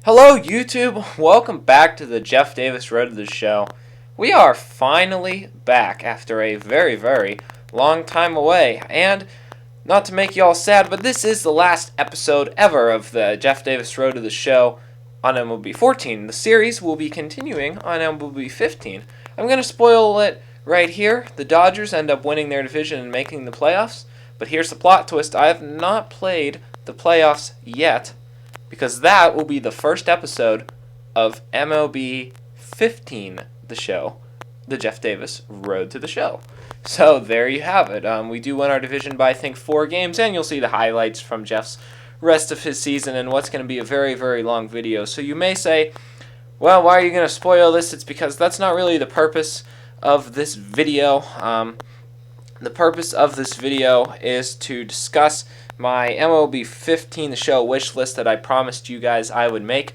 Hello YouTube, welcome back to the Jeff Davis Road to the Show. We are finally back after a very long time away, and not to make you all sad, but this is the last episode ever of the Jeff Davis Road to the Show on MLB 14. The series will be continuing on MLB 15. I'm going to spoil it right here. The Dodgers end up winning their division and making the playoffs, but here's the plot twist. I have not played the playoffs yet, because that will be the first episode of MLB 15, the show, the Jeff Davis Road to the Show. So there you have it. We do win our division by, I think, 4 games, and you'll see the highlights from Jeff's rest of his season and what's going to be a very long video. So you may say, well, why are you going to spoil this? It's because that's not really the purpose of this video. The purpose of this video is to discuss my MLB 15 the show wish list that I promised you guys I would make.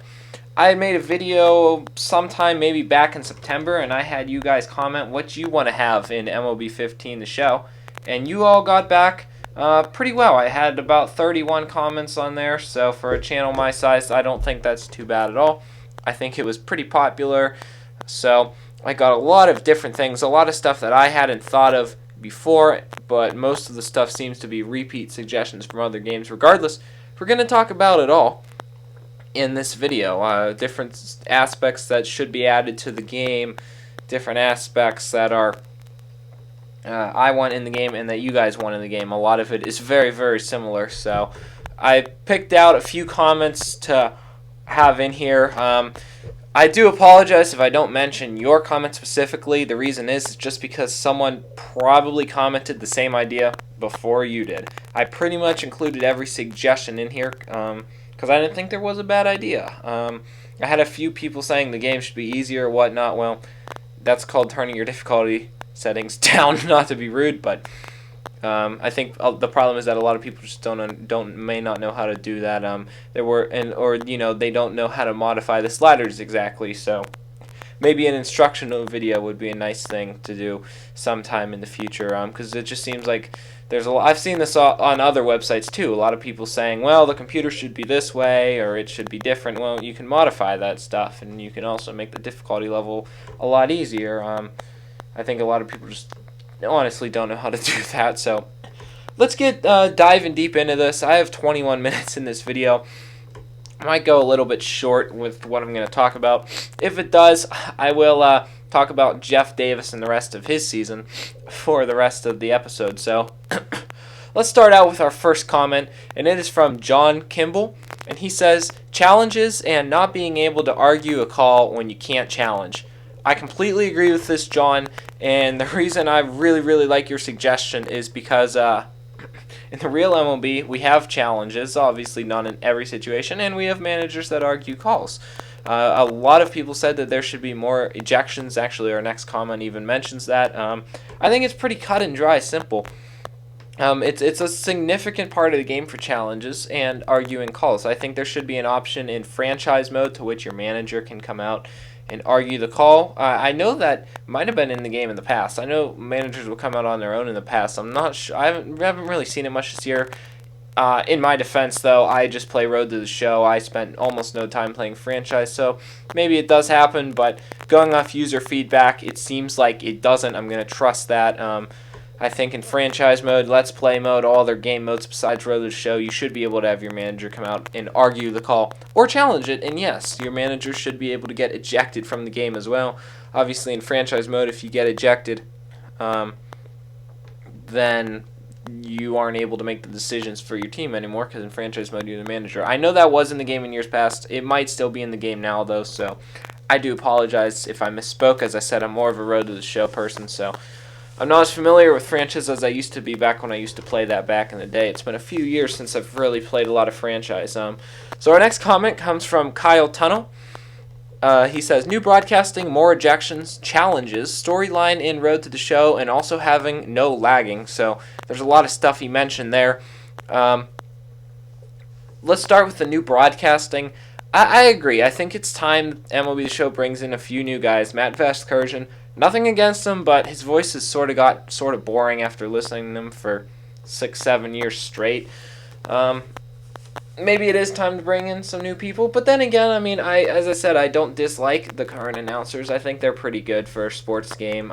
I made a video sometime maybe back in September, and I had you guys comment what you want to have in MLB 15 the show, and you all got back pretty well. I had about 31 comments on there, so for a channel my size, I don't think that's too bad at all. I think it was pretty popular, so I got a lot of different things, a lot of stuff that I hadn't thought of before, but most of the stuff seems to be repeat suggestions from other games. Regardless, we're going to talk about it all in this video. Different aspects that should be added to the game, different aspects that are I want in the game and that you guys want in the game. A lot of it is very similar, so I picked out a few comments to have in here. I do apologize if I don't mention your comment specifically. The reason is just because someone probably commented the same idea before you did. I pretty much included every suggestion in here because I didn't think there was a bad idea. I had a few people saying the game should be easier or whatnot. Well, that's called turning your difficulty settings down, not to be rude, but I think the problem is that a lot of people just may not know how to do that. They don't know how to modify the sliders exactly. So maybe an instructional video would be a nice thing to do sometime in the future. Because it just seems like there's a lot. I've seen this on other websites too. A lot of people saying, well, the computer should be this way or it should be different. Well, you can modify that stuff, and you can also make the difficulty level a lot easier. I think a lot of people just honestly don't know how to do that, so let's get diving deep into this. I have 21 minutes in this video. I might go a little bit short with what I'm going to talk about. If it does, I will talk about Jeff Davis and the rest of his season for the rest of the episode. So let's start out with our first comment, and it is from John Kimball, and he says, challenges and not being able to argue a call when you can't challenge. I completely agree with this, John, and the reason I really like your suggestion is because in the real MLB, we have challenges, obviously not in every situation, and we have managers that argue calls. A lot of people said that there should be more ejections. Actually, our next comment even mentions that. I think it's pretty cut and dry, simple. It's a significant part of the game for challenges and arguing calls. I think there should be an option in franchise mode to which your manager can come out and argue the call. I know that might have been in the game in the past. I know managers will come out on their own in the past. I'm not sure. I haven't really seen it much this year. In my defense, though, I just play Road to the Show. I spent almost no time playing franchise, so maybe it does happen, but going off user feedback, it seems like it doesn't. I'm going to trust that. I think in franchise mode, let's play mode, all other game modes besides Road to the Show, you should be able to have your manager come out and argue the call or challenge it. And yes, your manager should be able to get ejected from the game as well. Obviously, in franchise mode, if you get ejected, then you aren't able to make the decisions for your team anymore because in franchise mode, you're the manager. I know that was in the game in years past. It might still be in the game now, though, so I do apologize if I misspoke. As I said, I'm more of a Road to the Show person, so I'm not as familiar with franchise as I used to be back when I used to play that back in the day. It's been a few years since I've really played a lot of franchise. So our next comment comes from Kyle Tunnel. He says, new broadcasting, more ejections, challenges, storyline in Road to the Show, and also having no lagging. So there's a lot of stuff he mentioned there. Let's start with the new broadcasting. I agree. I think it's time MLB The Show brings in a few new guys. Matt Vasgersian, nothing against him, but his voice has sort of boring after listening to him for 6-7 years straight. maybe it is time to bring in some new people. But then again, I mean, as I said, I don't dislike the current announcers. I think they're pretty good for a sports game.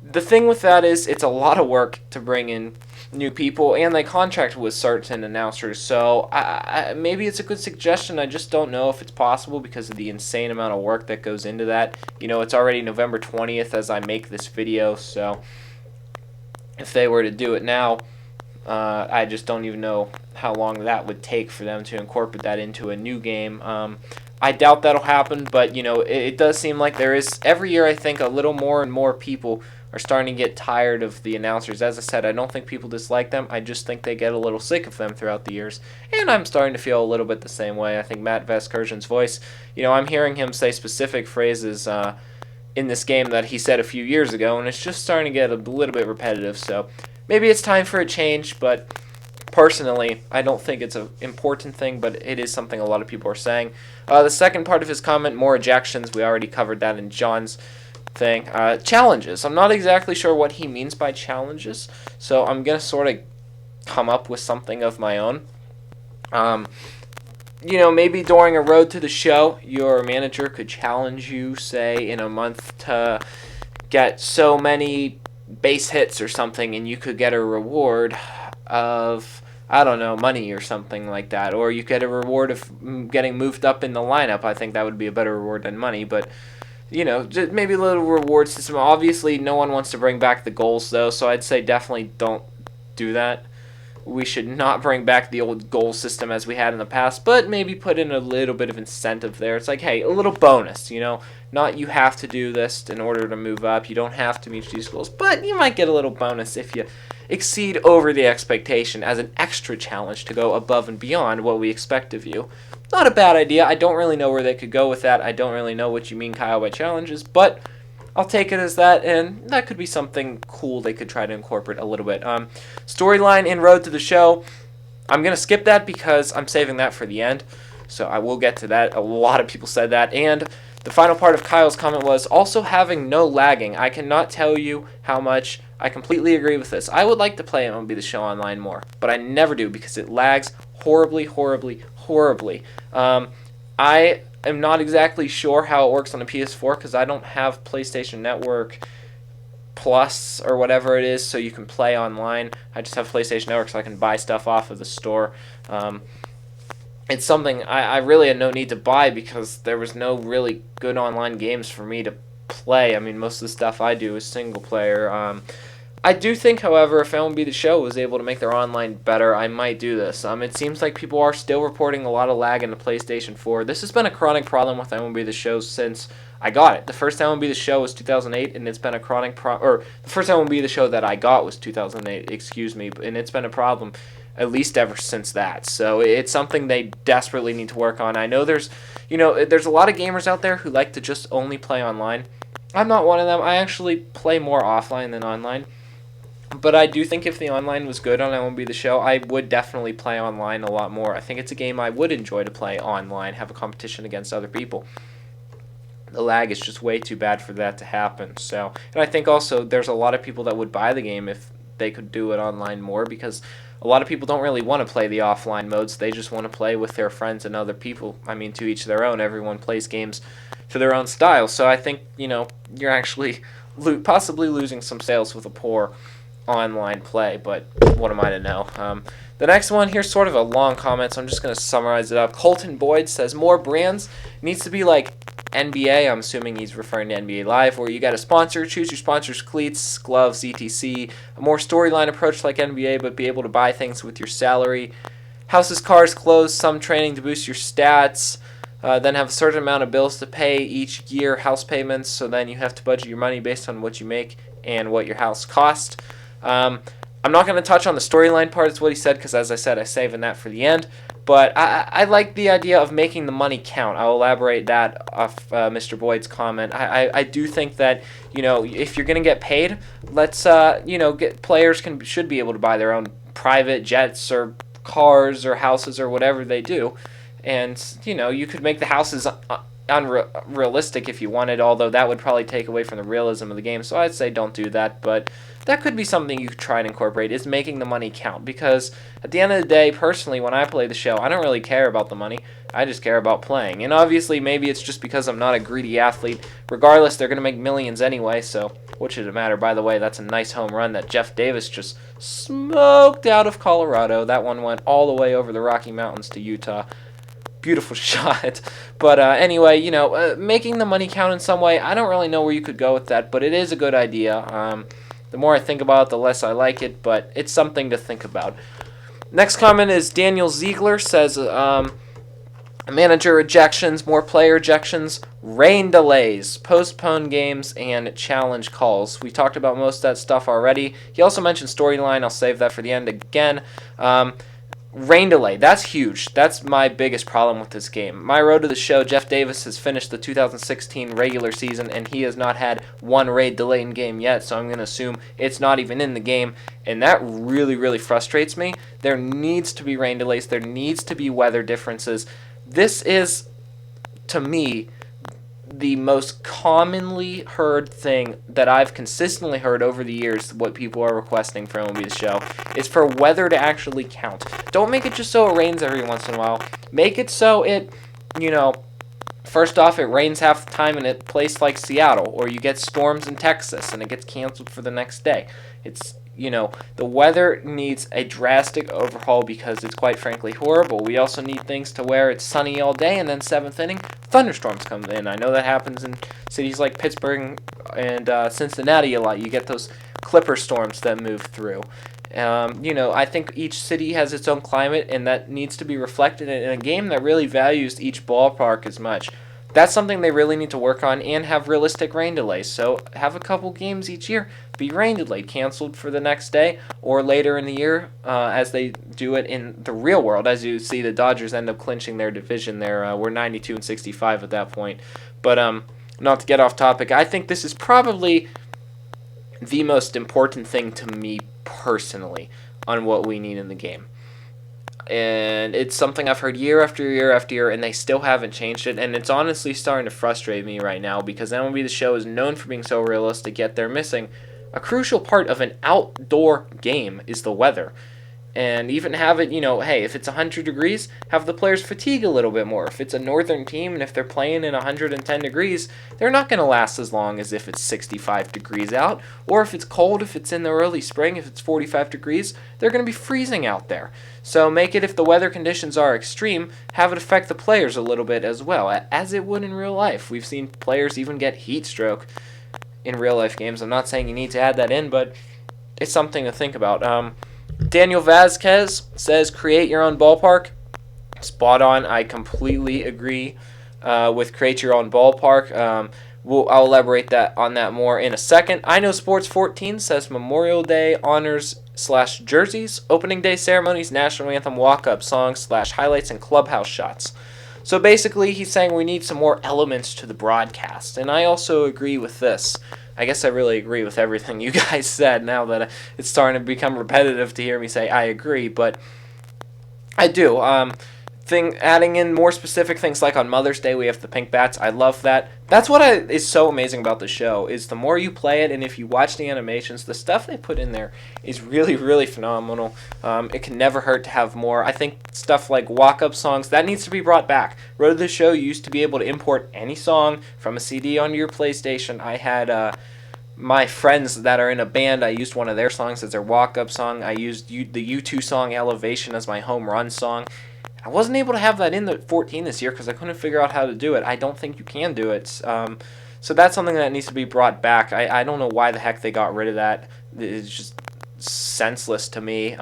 The thing with that is it's a lot of work to bring in new people, and they contract with certain announcers. So maybe it's a good suggestion. I just don't know if it's possible because of the insane amount of work that goes into that. It's already November 20th as I make this video, so if they were to do it now, I just don't even know how long that would take for them to incorporate that into a new game. I doubt that'll happen, but it does seem like there is every year. I think a little more and more people are starting to get tired of the announcers. As I said, I don't think people dislike them. I just think they get a little sick of them throughout the years, and I'm starting to feel a little bit the same way. I think Matt Vasgersian's voice, I'm hearing him say specific phrases in this game that he said a few years ago, and it's just starting to get a little bit repetitive. So maybe it's time for a change, but personally, I don't think it's an important thing, but it is something a lot of people are saying. The second part of his comment, more ejections, we already covered that in John's thing. Challenges. I'm not exactly sure what he means by challenges, so I'm going to sort of come up with something of my own. Maybe during a road to the show, your manager could challenge you, say, in a month to get so many base hits or something, and you could get a reward of, I don't know, money or something like that. Or you get a reward of getting moved up in the lineup. I think that would be a better reward than money, but just maybe a little reward system. Obviously, no one wants to bring back the goals, though, so I'd say definitely don't do that. We should not bring back the old goal system as we had in the past, but maybe put in a little bit of incentive there. It's like, hey, a little bonus, not you have to do this in order to move up. You don't have to meet these goals, but you might get a little bonus if you exceed over the expectation as an extra challenge to go above and beyond what we expect of you. Not a bad idea. I don't really know where they could go with that. I don't really know what you mean, Kyle, by challenges, but I'll take it as that, and that could be something cool they could try to incorporate a little bit. Storyline in Road to the Show, I'm going to skip that because I'm saving that for the end, so I will get to that. A lot of people said that, and the final part of Kyle's comment was also having no lagging. I cannot tell you how much I completely agree with this. I would like to play MLB The Show online more, but I never do because it lags horribly, horribly, horribly. I am not exactly sure how it works on a PS4 because I don't have PlayStation Network Plus or whatever it is, so you can play online. I just have PlayStation Network so I can buy stuff off of the store. It's something I really had no need to buy because there was no really good online games for me to play. I mean, most of the stuff I do is single player. I do think, however, if MLB The Show was able to make their online better, I might do this. It seems like people are still reporting a lot of lag in the PlayStation 4. This has been a chronic problem with MLB The Show since I got it. The first MLB The Show was 2008, and it's been a chronic the first MLB The Show that I got was 2008, and it's been a problem at least ever since that. So it's something they desperately need to work on. I know there's a lot of gamers out there who like to just only play online. I'm not one of them. I actually play more offline than online. But I do think if the online was good on MLB The Show, I would definitely play online a lot more. I think it's a game I would enjoy to play online, have a competition against other people. The lag is just way too bad for that to happen. So, and I think also there's a lot of people that would buy the game if they could do it online more because a lot of people don't really want to play the offline modes. They just want to play with their friends and other people. I mean, to each their own. Everyone plays games to their own style. So I think, you're actually possibly losing some sales with a poor online play, but what am I to know? The next one here's sort of a long comment, so I'm just going to summarize it up. Colton Boyd says more brands needs to be like NBA. I'm assuming he's referring to NBA Live, where you got a sponsor, choose your sponsor's cleats, gloves, etc. A more storyline approach like NBA, but be able to buy things with your salary. Houses, cars, clothes, some training to boost your stats. Then have a certain amount of bills to pay each year, house payments, so then you have to budget your money based on what you make and what your house costs. I'm not going to touch on the storyline part, is what he said, because as I said, I'm saving that for the end. But I like the idea of making the money count. I'll elaborate that off Mr. Boyd's comment. I do think that, if you're going to get paid, let's, players should be able to buy their own private jets or cars or houses or whatever they do. And, you could make the houses unrealistic if you wanted, although that would probably take away from the realism of the game. So I'd say don't do that. But that could be something you could try and incorporate, is making the money count. Because at the end of the day, personally, when I play the show, I don't really care about the money. I just care about playing. And obviously, maybe it's just because I'm not a greedy athlete. Regardless, they're going to make millions anyway, so what should it matter? By the way, that's a nice home run that Jeff Davis just smoked out of Colorado. That one went all the way over the Rocky Mountains to Utah. Beautiful shot. But anyway, making the money count in some way, I don't really know where you could go with that, but it is a good idea. The more I think about it, the less I like it, but it's something to think about. Next comment is Daniel Ziegler says, manager ejections, more player ejections, rain delays, postponed games, and challenge calls. We talked about most of that stuff already. He also mentioned storyline. I'll save that for the end again. Rain delay, that's huge. That's my biggest problem with this game. My road to the show, Jeff Davis has finished the 2016 regular season, and he has not had one rain delay in game yet, so I'm going to assume it's not even in the game, and that really, really frustrates me. There needs to be rain delays. There needs to be weather differences. This is, to me, the most commonly heard thing that I've consistently heard over the years, what people are requesting for MLB The Show, is for weather to actually count. Don't make it just so it rains every once in a while. Make it so it, first off, it rains half the time in a place like Seattle, or you get storms in Texas and it gets canceled for the next day. It's, the weather needs a drastic overhaul because it's quite frankly horrible. We also need things to where it's sunny all day and then seventh inning, thunderstorms come in. I know that happens in cities like Pittsburgh and Cincinnati a lot. You get those clipper storms that move through. I think each city has its own climate, and that needs to be reflected in a game that really values each ballpark as much. That's something they really need to work on, and have realistic rain delays. So have a couple games each year be rain delayed, canceled for the next day, or later in the year, as they do it in the real world. As you see, the Dodgers end up clinching their division there. We're 92-65 at that point. But not to get off topic, I think this is probably the most important thing to me personally on what we need in the game. And it's something I've heard year after year after year, and they still haven't changed it. And it's honestly starting to frustrate me right now because MLB The Show is known for being so realistic, yet they're missing a crucial part of an outdoor game is the weather. And even have it, hey, if it's 100 degrees, have the players fatigue a little bit more. If it's a northern team and if they're playing in 110 degrees, they're not going to last as long as if it's 65 degrees out. Or if it's cold, if it's in the early spring, if it's 45 degrees, they're going to be freezing out there. So make it, if the weather conditions are extreme, have it affect the players a little bit as well, as it would in real life. We've seen players even get heat stroke in real life games. I'm not saying you need to add that in, but it's something to think about. Daniel Vasquez says, create your own ballpark. Spot on. I completely agree with create your own ballpark. I'll elaborate on that more in a second. I Know Sports 14 says Memorial Day honors / jerseys, opening day ceremonies, national anthem walk-up songs / highlights, and clubhouse shots. So basically, he's saying we need some more elements to the broadcast, and I also agree with this. I guess I really agree with everything you guys said now that it's starting to become repetitive to hear me say I agree, but I do. Adding in more specific things like on Mother's Day we have the pink bats. I love that. That's what is so amazing about the show is the more you play it and if you watch the animations, the stuff they put in there is really, really phenomenal. It can never hurt to have more. I think stuff like walk-up songs, that needs to be brought back. Road to the Show, you used to be able to import any song from a CD onto your PlayStation. I had my friends that are in a band, I used one of their songs as their walk-up song. I used the U2 song Elevation as my home run song. I wasn't able to have that in the 14 this year because I couldn't figure out how to do it. I don't think you can do it. So that's something that needs to be brought back. I don't know why the heck they got rid of that. It's just senseless to me.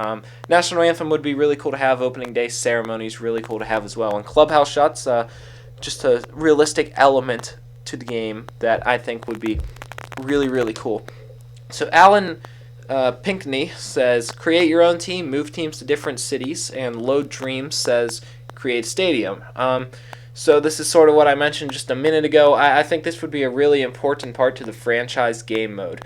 National Anthem would be really cool to have. Opening day ceremonies, really cool to have as well. And clubhouse shots, just a realistic element to the game that I think would be really, really cool. So Alan Pinkney says, create your own team, move teams to different cities, and Load Dreams says, create stadium. So this is sort of what I mentioned just a minute ago. I think this would be a really important part to the franchise game mode.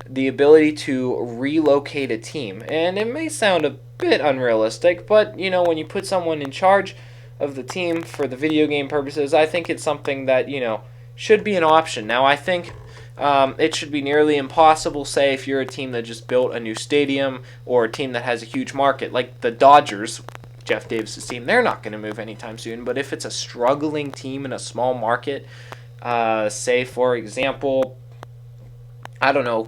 The ability to relocate a team. And it may sound a bit unrealistic, but, when you put someone in charge of the team for the video game purposes, I think it's something that, should be an option. Now, I think It should be nearly impossible, say, if you're a team that just built a new stadium or a team that has a huge market, like the Dodgers, Jeff Davis' team. They're not going to move anytime soon. But if it's a struggling team in a small market, say, for example, I don't know,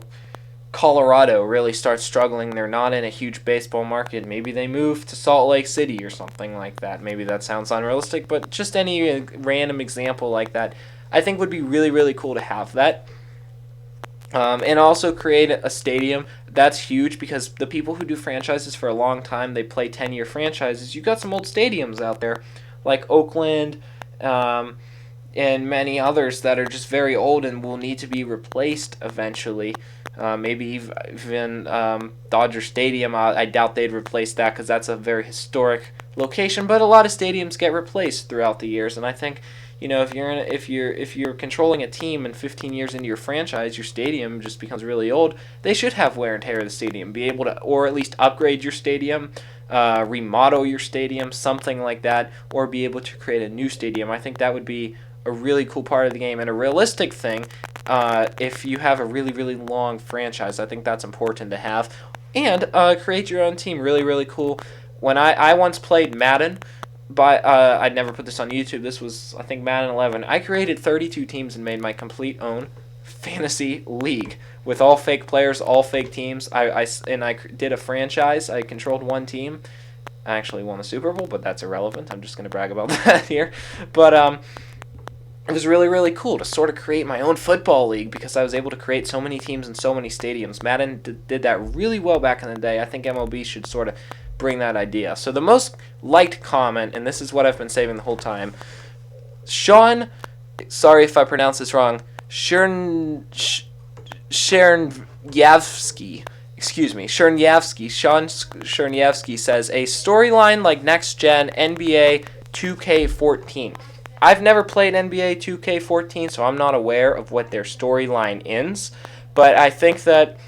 Colorado really starts struggling. They're not in a huge baseball market. Maybe they move to Salt Lake City or something like that. Maybe that sounds unrealistic, but just any random example like that, I think would be really, really cool to have that. And also create a stadium. That's huge because the people who do franchises for a long time, they play 10-year franchises. You've got some old stadiums out there like Oakland, and many others that are just very old and will need to be replaced eventually. Maybe even Dodger Stadium. I doubt they'd replace that because that's a very historic location. But a lot of stadiums get replaced throughout the years, and I think, if you're controlling a team and 15 years into your franchise, your stadium just becomes really old. They should have wear and tear of the stadium, be able to, or at least upgrade your stadium, remodel your stadium, something like that, or be able to create a new stadium. I think that would be a really cool part of the game and a realistic thing. If you have a really, really long franchise, I think that's important to have. And create your own team, really, really cool. When I once played Madden, I'd never put this on YouTube. This was, I think, Madden 11. I created 32 teams and made my complete own fantasy league with all fake players, all fake teams. I did a franchise. I controlled one team. I actually won the Super Bowl, but that's irrelevant. I'm just going to brag about that here. But it was really, really cool to sort of create my own football league because I was able to create so many teams and so many stadiums. Madden did that really well back in the day. I think MLB should sort of bring that idea. So the most liked comment, and this is what I've been saving the whole time, Sean, sorry if I pronounce this wrong, Chernyavsky, Sean Chernyavsky says, a storyline like Next Gen NBA 2K14. I've never played NBA 2K14, so I'm not aware of what their storyline is, but I think that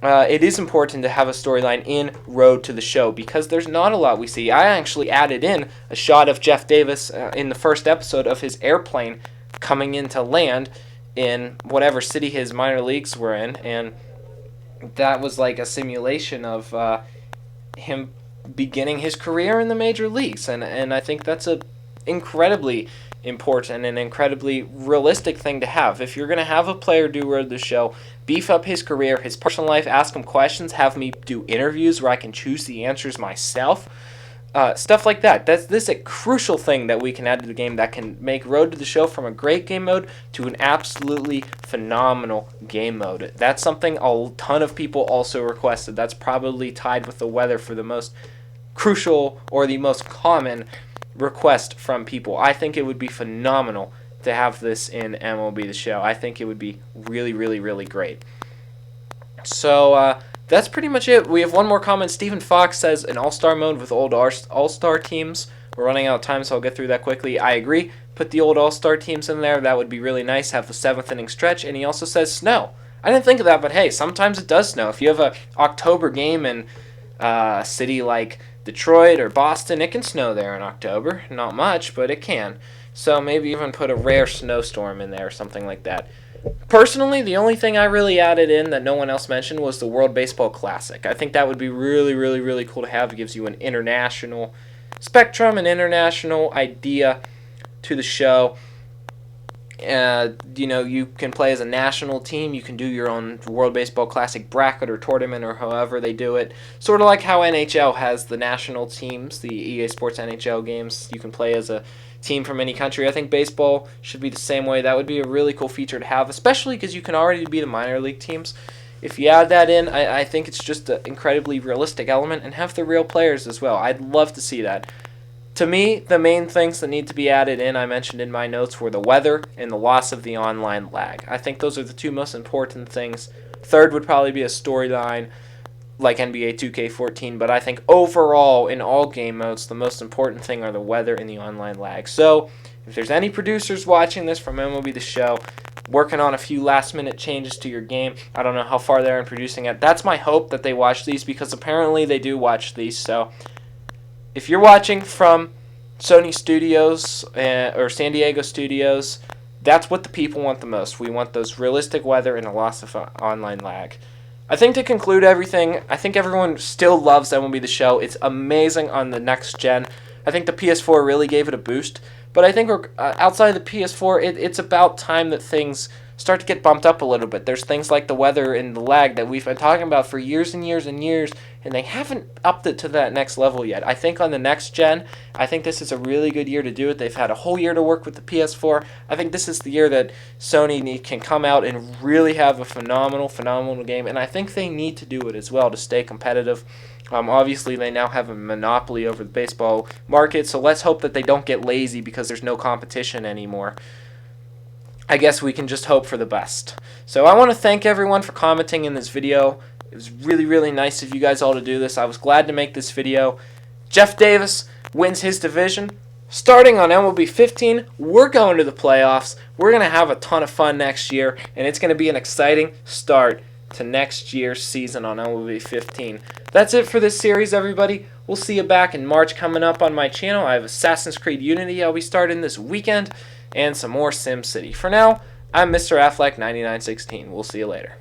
it is important to have a storyline in Road to the Show because there's not a lot we see. I actually added in a shot of Jeff Davis in the first episode of his airplane coming into land in whatever city his minor leagues were in, and that was like a simulation of him beginning his career in the major leagues, and I think that's a incredibly important and incredibly realistic thing to have. If you're going to have a player do Road to the Show, beef up his career, his personal life, ask him questions, have me do interviews where I can choose the answers myself, stuff like that. This is a crucial thing that we can add to the game that can make Road to the Show from a great game mode to an absolutely phenomenal game mode. That's something a ton of people also requested. That's probably tied with the weather for the most crucial or the most common request from people. I think it would be phenomenal to have this in MLB The Show. I think it would be really, really, really great. So that's pretty much it. We have one more comment. Stephen Fox says an all-star mode with old all-star teams. We're running out of time, so I'll get through that quickly. I agree. Put the old all-star teams in there. That would be really nice. Have the 7th inning stretch. And he also says snow. I didn't think of that, but hey, sometimes it does snow. If you have an October game in a city like Detroit or Boston, it can snow there in October. Not much, but it can. So maybe even put a rare snowstorm in there or something like that. Personally, the only thing I really added in that no one else mentioned was the World Baseball Classic. I think that would be really, really, really cool to have. It gives you an international spectrum, an international idea to the show. You can play as a national team. You can do your own World Baseball Classic bracket or tournament or however they do it. Sort of like how NHL has the national teams, the EA Sports NHL games. You can play as a team from any country. I think baseball should be the same way. That would be a really cool feature to have, especially because you can already beat the minor league teams. If you add that in, I think it's just an incredibly realistic element and have the real players as well. I'd love to see that. To me, the main things that need to be added in, I mentioned in my notes, were the weather and the loss of the online lag. I think those are the two most important things. Third would probably be a storyline like NBA 2K14, but I think overall, in all game modes, the most important thing are the weather and the online lag. So, if there's any producers watching this from MLB The Show, working on a few last-minute changes to your game, I don't know how far they're in producing it. That's my hope that they watch these, because apparently they do watch these, so if you're watching from Sony Studios or San Diego Studios, That's what the people want the most. We want those realistic weather and a loss of online lag. I think to conclude everything, I think everyone still loves MLB The Show. It's amazing on the next gen. I think the PS4 really gave it a boost. But I think outside of the PS4, it's about time that things start to get bumped up a little bit. There's things like the weather and the lag that we've been talking about for years and years and years, and they haven't upped it to that next level yet. I think on the next gen, I think this is a really good year to do it. They've had a whole year to work with the PS4. I think this is the year that Sony can come out and really have a phenomenal game, and I think they need to do it as well to stay competitive. Obviously, they now have a monopoly over the baseball market, so let's hope that they don't get lazy because there's no competition anymore. I guess we can just hope for the best. So I want to thank everyone for commenting in this video. It was really nice of you guys all to do this. I was glad to make this video. Jeff Davis wins his division. Starting on MLB 15, we're going to the playoffs. We're going to have a ton of fun next year, and it's going to be an exciting start to next year's season on MLB 15. That's it for this series, everybody. We'll see you back in March coming up on my channel. I have Assassin's Creed Unity I'll be starting this weekend, and some more SimCity. For now, I'm Mr. Affleck 9916. We'll see you later.